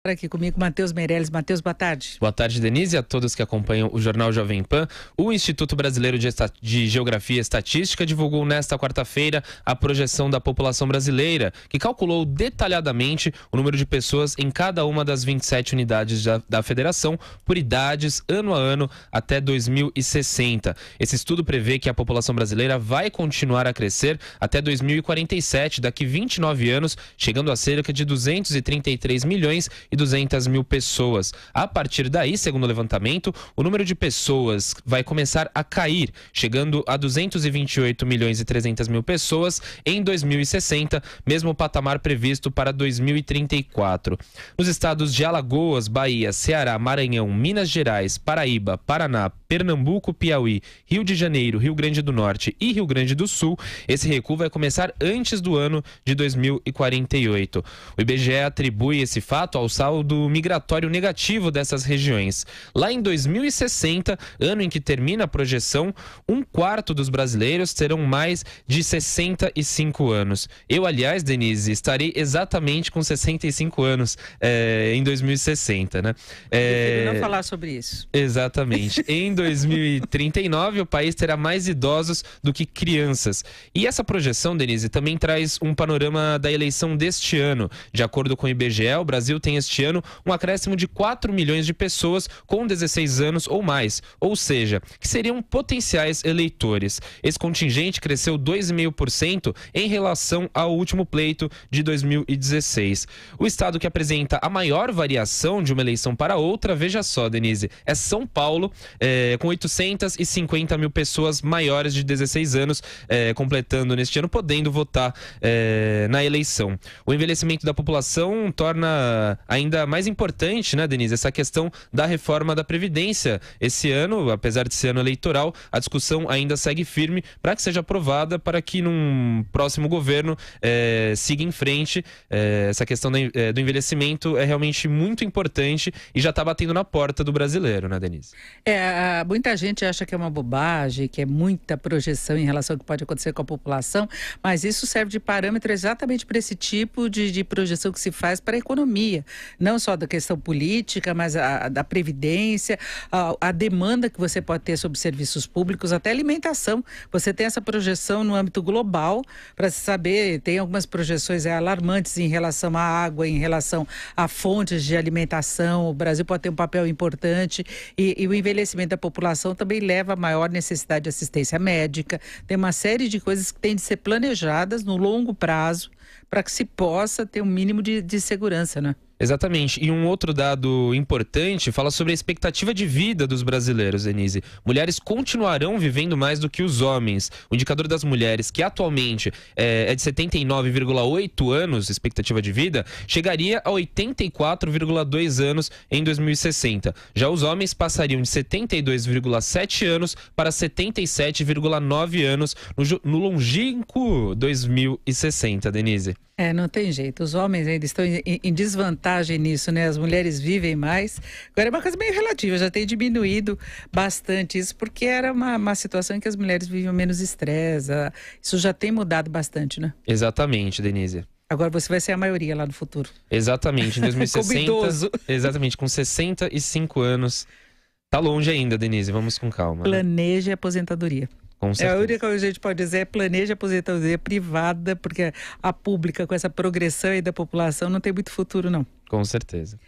Aqui comigo, Matheus Meirelles. Matheus, boa tarde. Boa tarde, Denise, e a todos que acompanham o Jornal Jovem Pan. O Instituto Brasileiro de Geografia e Estatística divulgou nesta quarta-feira a projeção da população brasileira, que calculou detalhadamente o número de pessoas em cada uma das 27 unidades da federação por idades, ano a ano, até 2060. Esse estudo prevê que a população brasileira vai continuar a crescer até 2047, daqui 29 anos, chegando a cerca de 233 milhões e 200 mil pessoas. A partir daí, segundo o levantamento, o número de pessoas vai começar a cair, chegando a 228 milhões e 300 mil pessoas em 2060, mesmo patamar previsto para 2034. Nos estados de Alagoas, Bahia, Ceará, Maranhão, Minas Gerais, Paraíba, Paraná, Pernambuco, Piauí, Rio de Janeiro, Rio Grande do Norte e Rio Grande do Sul, esse recuo vai começar antes do ano de 2048. O IBGE atribui esse fato ao saldo migratório negativo dessas regiões. Lá em 2060, ano em que termina a projeção, 1/4 dos brasileiros terão mais de 65 anos. Eu, aliás, Denise, estarei exatamente com 65 anos em 2060, né? Eu não falar sobre isso. Exatamente. Em 2039, o país terá mais idosos do que crianças. E essa projeção, Denise, também traz um panorama da eleição deste ano. De acordo com o IBGE, o Brasil tem este ano um acréscimo de 4 milhões de pessoas com 16 anos ou mais, ou seja, que seriam potenciais eleitores. Esse contingente cresceu 2,5% em relação ao último pleito de 2016. O estado que apresenta a maior variação de uma eleição para outra, veja só, Denise, é São Paulo, com 850 mil pessoas maiores de 16 anos, completando neste ano, podendo votar na eleição. O envelhecimento da população torna ainda mais importante, né, Denise, essa questão da reforma da Previdência. Esse ano, apesar de ser ano eleitoral, a discussão ainda segue firme para que seja aprovada, para que num próximo governo siga em frente. Essa questão do envelhecimento é realmente muito importante e já está batendo na porta do brasileiro, né, Denise? Muita gente acha que é uma bobagem, que é muita projeção em relação ao que pode acontecer com a população, mas isso serve de parâmetro exatamente para esse tipo de projeção que se faz para a economia, não só da questão política, mas da previdência, a demanda que você pode ter sobre serviços públicos, até alimentação. Você tem essa projeção no âmbito global, para se saber, tem algumas projeções alarmantes em relação à água, em relação a fontes de alimentação. O Brasil pode ter um papel importante e o envelhecimento da população também leva a maior necessidade de assistência médica. Tem uma série de coisas que têm de ser planejadas no longo prazo para que se possa ter um mínimo de segurança, né? Exatamente. E um outro dado importante fala sobre a expectativa de vida dos brasileiros, Denise. Mulheres continuarão vivendo mais do que os homens. O indicador das mulheres, que atualmente é de 79,8 anos, expectativa de vida, chegaria a 84,2 anos em 2060. Já os homens passariam de 72,7 anos para 77,9 anos no longínquo 2060, Denise. Não tem jeito. Os homens ainda estão em desvantagem nisso, né? As mulheres vivem mais. Agora é uma coisa meio relativa, já tem diminuído bastante isso, porque era uma situação em que as mulheres viviam menos estresse. Isso já tem mudado bastante, né? Exatamente, Denise. Agora você vai ser a maioria lá no futuro. Exatamente, em 2060. Como idoso. Exatamente, com 65 anos. Tá longe ainda, Denise, vamos com calma. Planeje a aposentadoria. A única coisa que a gente pode dizer é planeje a aposentadoria privada, porque a pública, com essa progressão aí da população, não tem muito futuro, não. Com certeza.